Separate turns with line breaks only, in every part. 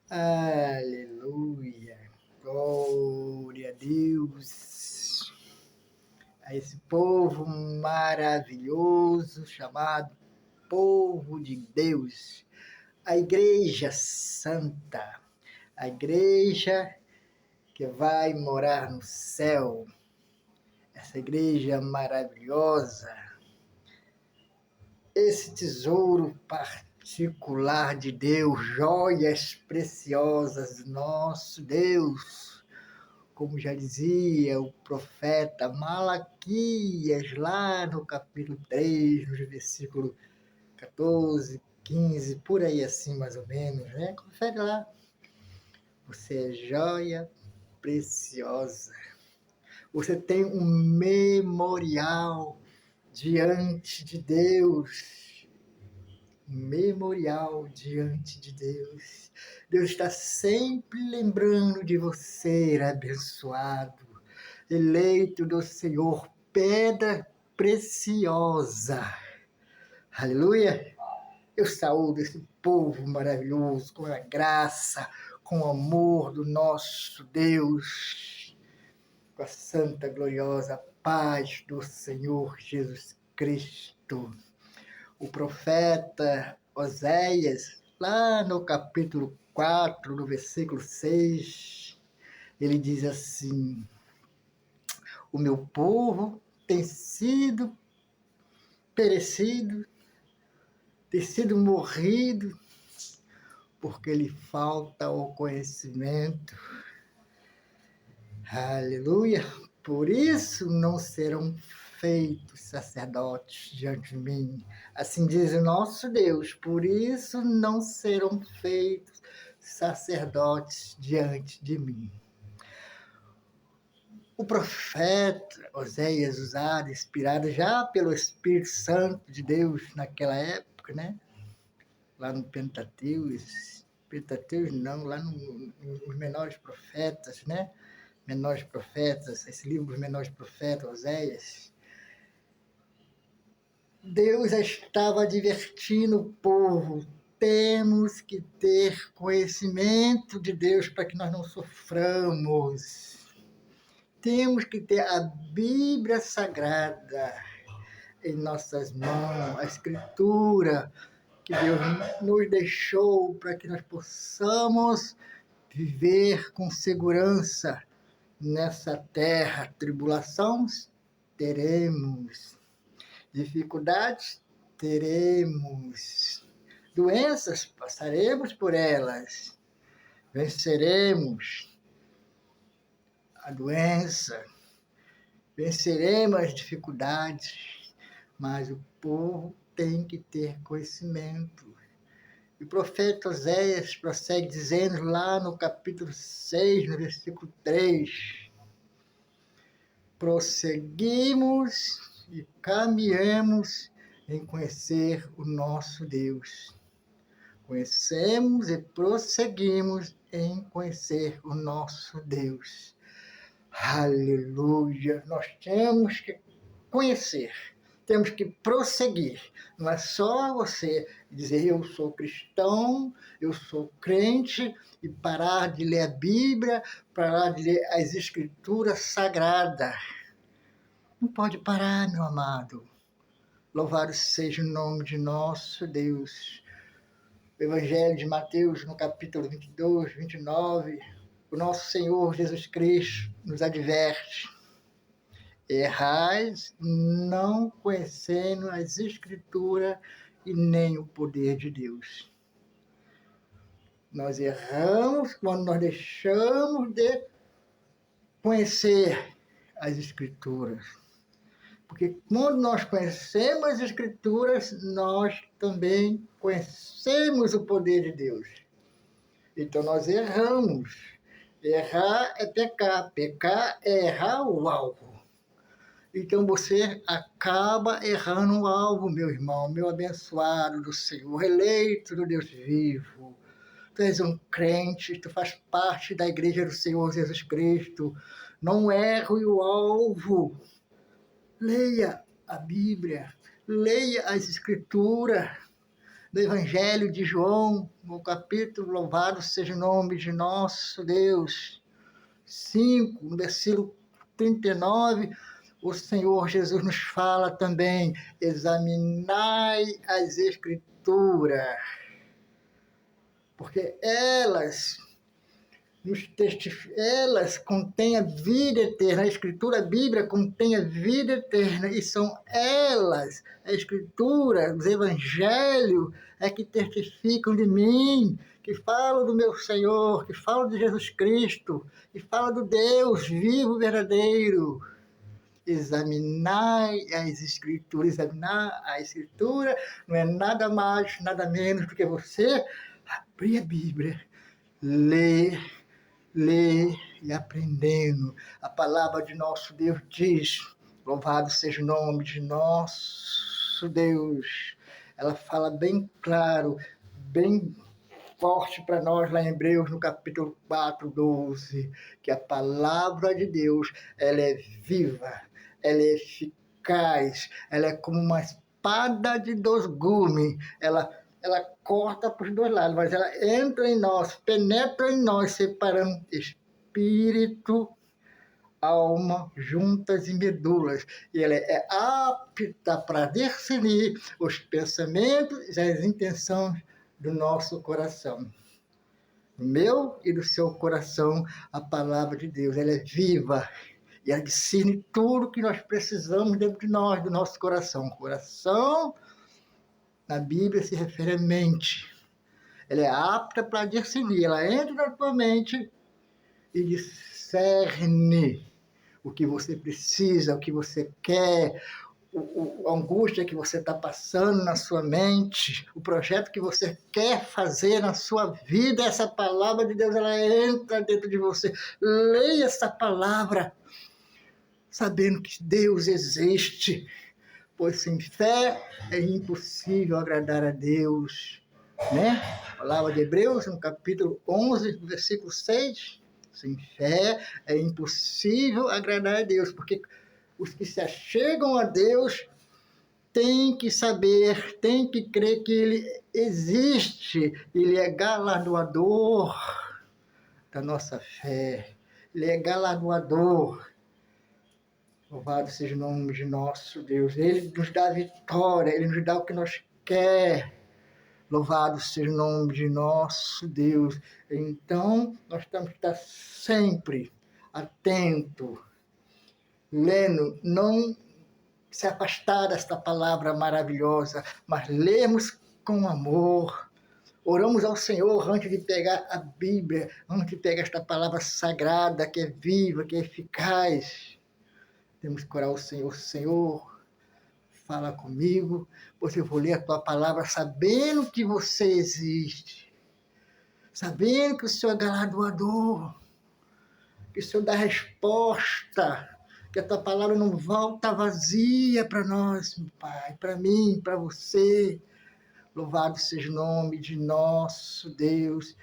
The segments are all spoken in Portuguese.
Aleluia, glória a Deus, a esse povo maravilhoso chamado povo de Deus, a Igreja Santa, a Igreja que vai morar no céu, essa Igreja maravilhosa, esse tesouro particular de Deus, joias preciosas do nosso Deus. Como já dizia o profeta Malaquias, lá no capítulo 3, no versículo 14, 15, por aí assim mais ou menos, né? Confere lá. Você é joia preciosa. Você tem um memorial diante de Deus. Um memorial diante de Deus. Deus está sempre lembrando de você, abençoado, eleito do Senhor, pedra preciosa. Aleluia! Eu saúdo esse povo maravilhoso com a graça, com o amor do nosso Deus, com a santa, gloriosa paz do Senhor Jesus Cristo. O profeta Oséias, lá no capítulo 4, no versículo 6, ele diz assim: o meu povo tem sido perecido, tem sido morrido, porque lhe falta o conhecimento. Aleluia! Por isso não serão feitos sacerdotes diante de mim. Assim diz o nosso Deus, por isso não serão feitos sacerdotes diante de mim. O profeta Oséias, usado, inspirado já pelo Espírito Santo de Deus naquela época, né? Lá no Pentateuco, não, lá nos menores profetas, né? Menores profetas, esse livro dos menores profetas, Oséias. Deus estava advertindo o povo, temos que ter conhecimento de Deus para que nós não soframos. Temos que ter a Bíblia Sagrada em nossas mãos, a Escritura que Deus nos deixou para que nós possamos viver com segurança nessa terra. Tribulações teremos, dificuldades teremos, doenças passaremos por elas, venceremos a doença, venceremos as dificuldades, mas o povo tem que ter conhecimento. E o profeta Oséias prossegue dizendo lá no capítulo 6, no versículo 3, prosseguimos e caminhamos em conhecer o nosso Deus. Conhecemos e prosseguimos em conhecer o nosso Deus. Aleluia! Nós temos que conhecer, temos que prosseguir. Não é só você dizer eu sou cristão, eu sou crente, e parar de ler a Bíblia, parar de ler as Escrituras Sagradas. Não pode parar, meu amado. Louvado seja o nome de nosso Deus. O Evangelho de Mateus, no capítulo 22, 29, o nosso Senhor Jesus Cristo nos adverte: errais não conhecendo as Escrituras e nem o poder de Deus. Nós erramos quando nós deixamos de conhecer as Escrituras. Porque quando nós conhecemos as Escrituras, nós também conhecemos o poder de Deus. Então nós erramos. Errar é pecar. Pecar é errar o alvo. Então você acaba errando o alvo, meu irmão, meu abençoado do Senhor, eleito do Deus vivo. Tu és um crente, tu faz parte da igreja do Senhor Jesus Cristo. Não erre o alvo. Leia a Bíblia, leia as Escrituras. no Evangelho de João, no capítulo, louvado seja o nome de nosso Deus, 5, no versículo 39, o Senhor Jesus nos fala também: examinai as Escrituras, porque elas contêm a vida eterna. A Escritura, a Bíblia, contém a vida eterna, e são elas, a Escritura, os Evangelhos, que testificam de mim, que falam do meu Senhor, que falam de Jesus Cristo, que falam do Deus vivo, verdadeiro. Examinar as Escrituras. Examinar a Escritura não é nada mais, nada menos do que você abrir a Bíblia, ler e aprendendo. A palavra de nosso Deus diz: louvado seja o nome de nosso Deus. Ela fala bem claro, bem forte para nós lá em Hebreus, no capítulo 4, 12, que a palavra de Deus, ela é viva, ela é eficaz, ela é como uma espada de 2 gumes, ela corta para os 2 lados, mas ela entra em nós, penetra em nós, separando espírito, alma, juntas e medulas. E ela é apta para discernir os pensamentos e as intenções do nosso coração. No meu e do seu coração, a palavra de Deus, ela é viva. E ela discerne tudo que nós precisamos dentro de nós, do nosso coração. Coração, na Bíblia, se refere à mente. Ela é apta para discernir. Ela entra na tua mente e discerne o que você precisa, o que você quer, a angústia que você está passando na sua mente, o projeto que você quer fazer na sua vida. Essa palavra de Deus, ela entra dentro de você. Leia essa palavra, sabendo que Deus existe, pois sem fé é impossível agradar a Deus. Né? A palavra de Hebreus, no capítulo 11, versículo 6, sem fé é impossível agradar a Deus, porque os que se achegam a Deus têm que saber, têm que crer que Ele existe, Ele é galardoador da nossa fé, Ele é galardoador. Louvado seja o nome de nosso Deus. Ele nos dá vitória, Ele nos dá o que nós queremos. Louvado seja o nome de nosso Deus. Então, nós temos que estar sempre atento, lendo, não se afastar desta palavra maravilhosa, mas lemos com amor. Oramos ao Senhor antes de pegar a Bíblia, antes de pegar esta palavra sagrada, que é viva, que é eficaz. Temos que orar ao Senhor: Senhor, fala comigo, pois eu vou ler a tua palavra sabendo que você existe, sabendo que o Senhor é galardoador, que o Senhor dá resposta, que a tua palavra não volta vazia para nós, meu Pai, para mim, para você. Louvado seja o nome de nosso Deus.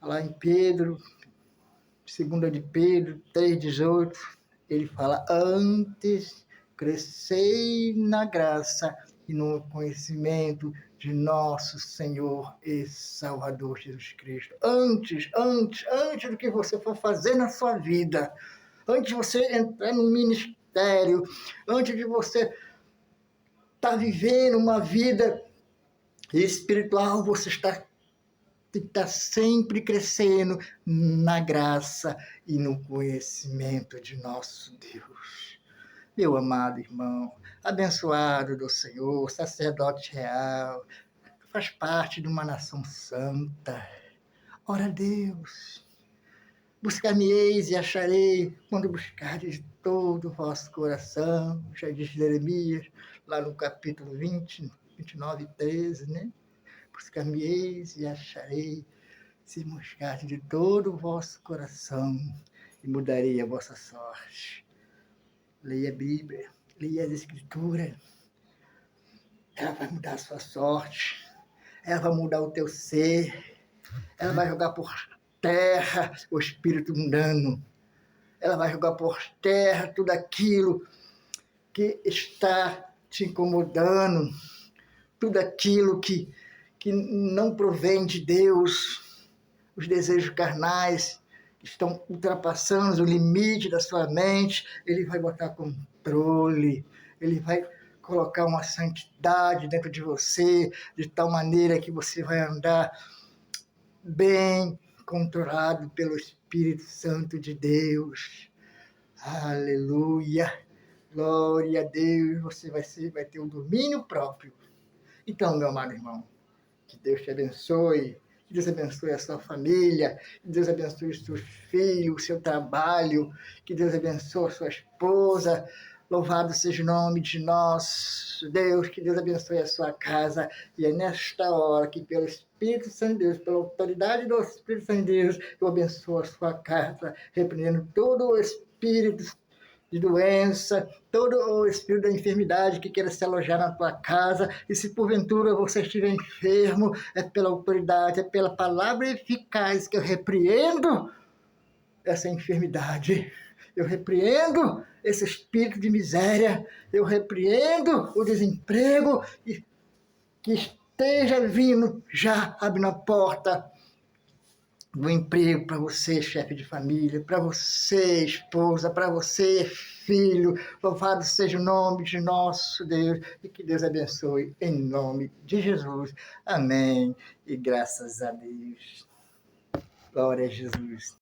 Lá em Pedro, 2 de Pedro 3,18, ele fala: antes crescei na graça e no conhecimento de nosso Senhor e Salvador Jesus Cristo. Antes do que você for fazer na sua vida, antes de você entrar no ministério, antes de você estar vivendo uma vida espiritual, você tem que estar sempre crescendo na graça e no conhecimento de nosso Deus. Meu amado irmão, abençoado do Senhor, sacerdote real, faz parte de uma nação santa. Ora a Deus, buscar-me-eis e acharei, quando buscardes de todo o vosso coração. Já diz Jeremias, lá no capítulo 20, 29 e 13, né? Buscar-me-eis e acharei, se buscardes de todo o vosso coração, e mudarei a vossa sorte. Leia a Bíblia, leia as Escrituras. Ela vai mudar a sua sorte, ela vai mudar o teu ser, ela vai jogar por terra o espírito mundano, ela vai jogar por terra tudo aquilo que está te incomodando, tudo aquilo que não provém de Deus, os desejos carnais que estão ultrapassando o limite da sua mente, ele vai botar controle, ele vai colocar uma santidade dentro de você, de tal maneira que você vai andar bem controlado pelo Espírito Santo de Deus. Aleluia! Glória a Deus! Você vai ter um domínio próprio. Então, meu amado irmão, que Deus te abençoe, que Deus abençoe a sua família, que Deus abençoe os seus filhos, o seu trabalho, que Deus abençoe a sua esposa. Louvado seja o nome de nosso Deus, que Deus abençoe a sua casa. E é nesta hora que, pelo Espírito Santo de Deus, pela autoridade do Espírito Santo de Deus, eu abençoo a sua casa, repreendendo todo o espírito de doença, todo o espírito da enfermidade que queira se alojar na tua casa, e se porventura você estiver enfermo, é pela autoridade, é pela palavra eficaz que eu repreendo essa enfermidade, eu repreendo esse espírito de miséria, eu repreendo o desemprego que esteja vindo, já abrindo a porta do emprego para você, chefe de família, para você, esposa, para você, filho. Louvado seja o nome de nosso Deus e que Deus abençoe em nome de Jesus. Amém. E graças a Deus. Glória a Jesus.